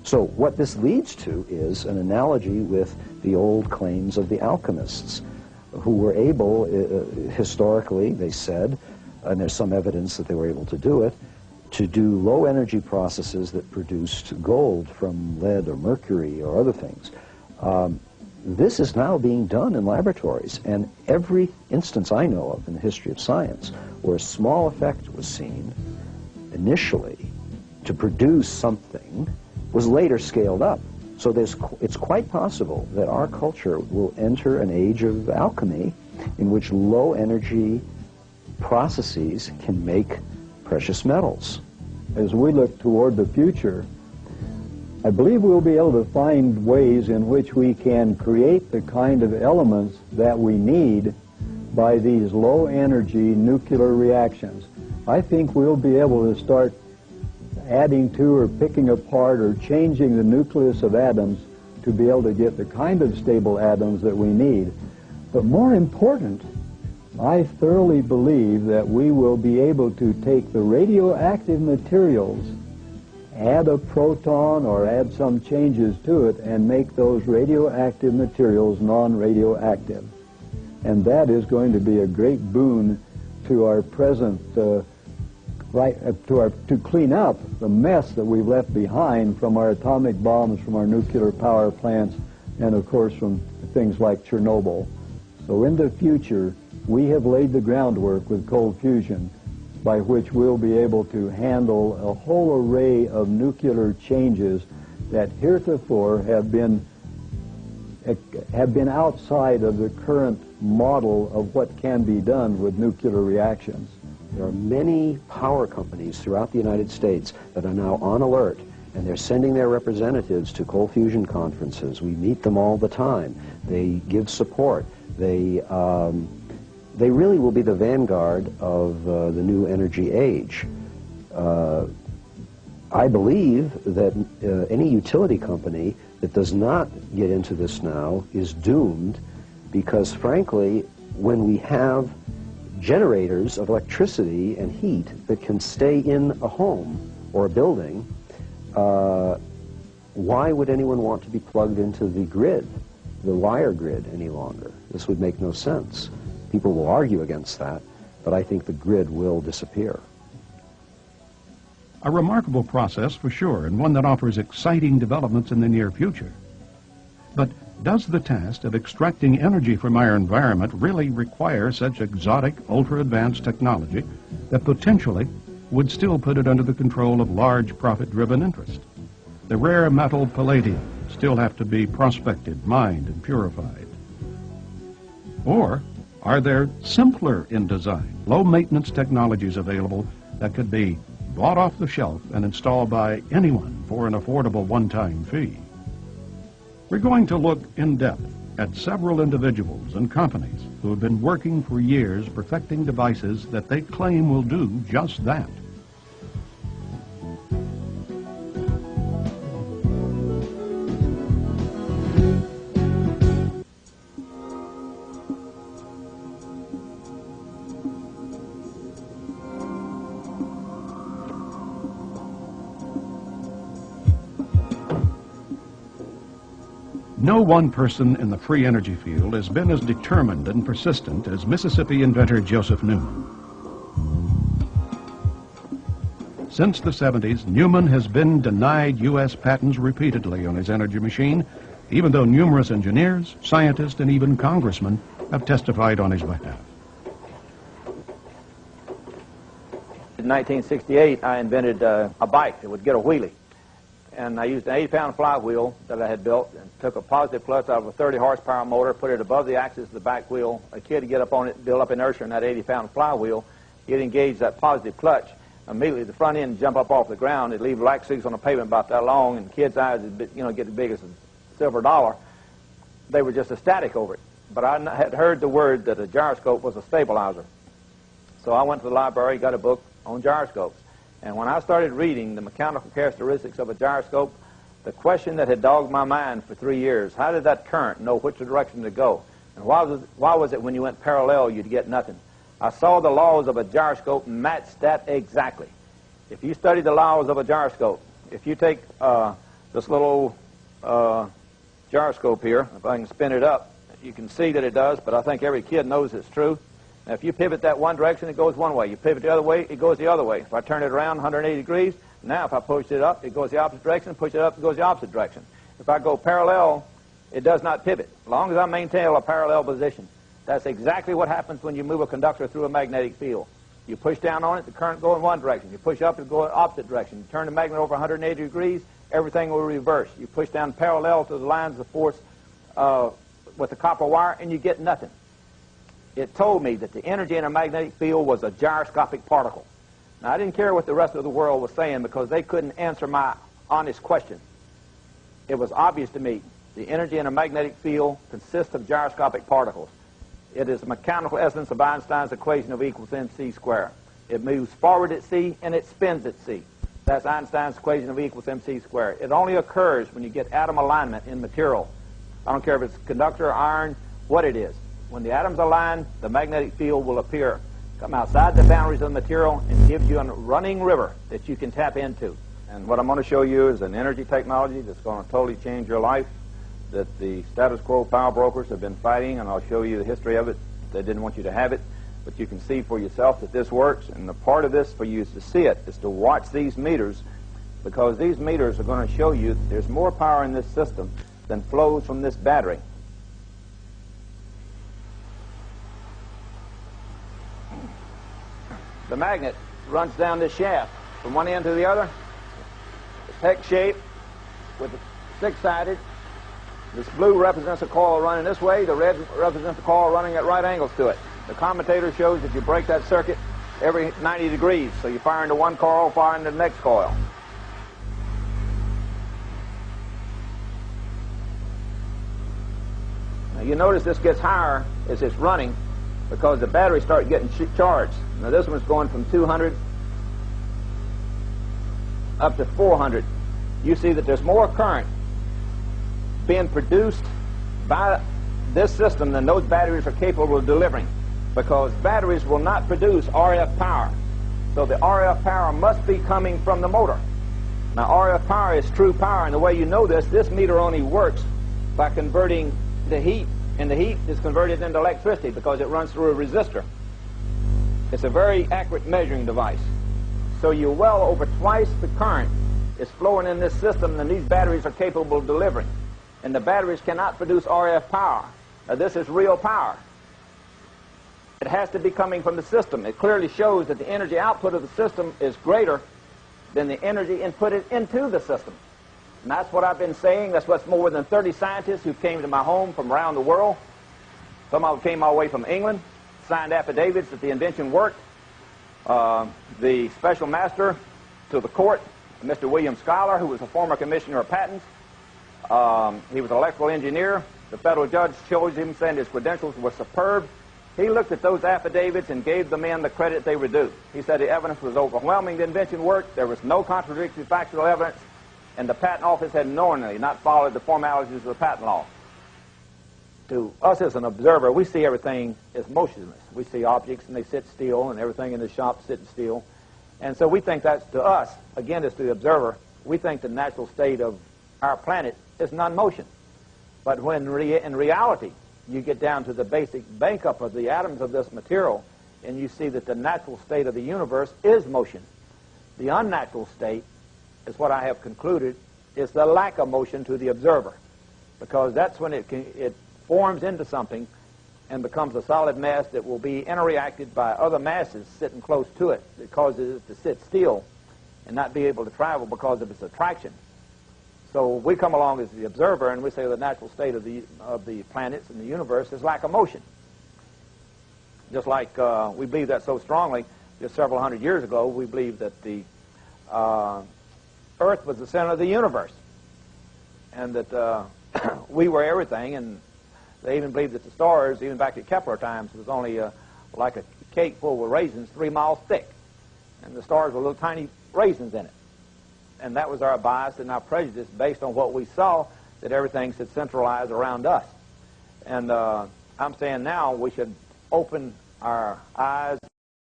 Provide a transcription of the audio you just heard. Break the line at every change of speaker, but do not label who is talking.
So what this leads to is an analogy with the old claims of the alchemists, who were able, historically, they said, and there's some evidence that they were able to do it, to do low energy processes that produced gold from lead or mercury or other things. This is now being done in laboratories, and every instance I know of in the history of science where a small effect was seen initially to produce something was later scaled up. So it's quite possible that our culture will enter an age of alchemy in which low energy processes can make precious metals.
As we look toward the future, I believe we'll be able to find ways in which we can create the kind of elements that we need by these low energy nuclear reactions. I think we'll be able to start adding to or picking apart or changing the nucleus of atoms to be able to get the kind of stable atoms that we need. But more important, I thoroughly believe that we will be able to take the radioactive materials, add a proton or add some changes to it, and make those radioactive materials non-radioactive. And that is going to be a great boon to our present, to clean up the mess that we've left behind from our atomic bombs, from our nuclear power plants, and of course from things like Chernobyl. So in the future, we have laid the groundwork with cold fusion by which we'll be able to handle a whole array of nuclear changes that heretofore have been outside of the current model of what can be done with nuclear reactions.
There are many power companies throughout the United States that are now on alert, and they're sending their representatives to cold fusion conferences. We meet them all the time. They give support. They really will be the vanguard of the new energy age. I believe that any utility company that does not get into this now is doomed, because frankly, when we have generators of electricity and heat that can stay in a home or a building, why would anyone want to be plugged into the grid, the wire grid, any longer? This would make no sense. People will argue against that, but I think the grid will disappear.
A remarkable process for sure, and one that offers exciting developments in the near future. But does the task of extracting energy from our environment really require such exotic, ultra-advanced technology that potentially would still put it under the control of large profit-driven interests? The rare metal palladium still have to be prospected, mined, and purified. Or are there simpler in design, low-maintenance technologies available that could be bought off the shelf and installed by anyone for an affordable one-time fee? We're going to look in depth at several individuals and companies who have been working for years perfecting devices that they claim will do just that. No one person in the free energy field has been as determined and persistent as Mississippi inventor Joseph Newman. Since the 70s, Newman has been denied U.S. patents repeatedly on his energy machine, even though numerous engineers, scientists, and even congressmen have testified on his behalf.
In 1968, I invented a bike that would get a wheelie. And I used an 80-pound flywheel that I had built and took a positive plus out of a 30-horsepower motor, put it above the axis of the back wheel. A kid would get up on it, build up inertia in that 80-pound flywheel. He'd engage that positive clutch. Immediately, the front end would jump up off the ground. It'd leave black streaks on the pavement about that long, and kids' eyes would get as big as a silver dollar. They were just ecstatic over it. But I had heard the word that a gyroscope was a stabilizer. So I went to the library, got a book on gyroscopes. And when I started reading the mechanical characteristics of a gyroscope, the question that had dogged my mind for 3 years, how did that current know which direction to go? And why was it when you went parallel you'd get nothing? I saw the laws of a gyroscope match that exactly. If you study the laws of a gyroscope, if you take this little gyroscope here. If I can spin it up, you can see that it does, but I think every kid knows it's true. Now, if you pivot that one direction, it goes one way. You pivot the other way, it goes the other way. If I turn it around 180 degrees, now if I push it up, it goes the opposite direction. Push it up, it goes the opposite direction. If I go parallel, it does not pivot, as long as I maintain a parallel position. That's exactly what happens when you move a conductor through a magnetic field. You push down on it, the current goes in one direction. You push up, it goes in the opposite direction. You turn the magnet over 180 degrees, everything will reverse. You push down parallel to the lines of force with the copper wire, and you get nothing. It told me that the energy in a magnetic field was a gyroscopic particle. Now, I didn't care what the rest of the world was saying because they couldn't answer my honest question. It was obvious to me. The energy in a magnetic field consists of gyroscopic particles. It is the mechanical essence of Einstein's equation of E equals mc squared. It moves forward at c and it spins at c. That's Einstein's equation of E equals mc squared. It only occurs when you get atom alignment in material. I don't care if it's conductor, iron, what it is. When the atoms align, the magnetic field will appear, come outside the boundaries of the material, and gives you a running river that you can tap into. And what I'm going to show you is an energy technology that's going to totally change your life, that the status quo power brokers have been fighting, and I'll show you the history of it. They didn't want you to have it, but you can see for yourself that this works, and the part of this for you is to see it, is to watch these meters, because these meters are going to show you that there's more power in this system than flows from this battery. The magnet runs down this shaft from one end to the other. It's hex shape with six-sided. This blue represents a coil running this way. The red represents a coil running at right angles to it. The commutator shows that you break that circuit every 90 degrees. So you fire into one coil, fire into the next coil. Now you notice this gets higher as it's running because the batteries start getting charged. Now this one's going from 200 up to 400. You see that there's more current being produced by this system than those batteries are capable of delivering, because batteries will not produce RF power. So the RF power must be coming from the motor. Now RF power is true power, and the way you know this meter only works by converting the heat, and the heat is converted into electricity because it runs through a resistor. It's a very accurate measuring device. So you're well over twice the current is flowing in this system than these batteries are capable of delivering. And the batteries cannot produce RF power. Now this is real power. It has to be coming from the system. It clearly shows that the energy output of the system is greater than the energy inputted into the system. And that's what I've been saying. That's what's more than 30 scientists who came to my home from around the world. Some of them came all the way from England, signed affidavits that the invention worked. The special master to the court, Mr. William Schuyler, who was a former commissioner of patents. He was an electrical engineer. The federal judge chose him, saying his credentials were superb. He looked at those affidavits and gave the men the credit they were due. He said the evidence was overwhelming. The invention worked. There was no contradictory factual evidence, and the patent office had knowingly not followed the formalities of the patent law. To us as an observer, we see everything as motionless. We see objects and they sit still, and everything in the shop sitting still. And so we think that's, to us, again as to the observer, we think the natural state of our planet is non-motion. But when in reality you get down to the basic makeup of the atoms of this material, and you see that the natural state of the universe is motion. The unnatural state is what I have concluded is the lack of motion to the observer, because that's when it forms into something and becomes a solid mass that will be interreacted by other masses sitting close to it that causes it to sit still and not be able to travel because of its attraction. So we come along as the observer and we say the natural state of the planets and the universe is lack of motion. Just like we believe that so strongly, just several hundred years ago, we believed that the Earth was the center of the universe and that we were everything, and they even believed that the stars, even back at Kepler times, was only like a cake full of raisins 3 miles thick. And the stars were little tiny raisins in it. And that was our bias and our prejudice based on what we saw, that everything should centralize around us. And I'm saying now we should open our eyes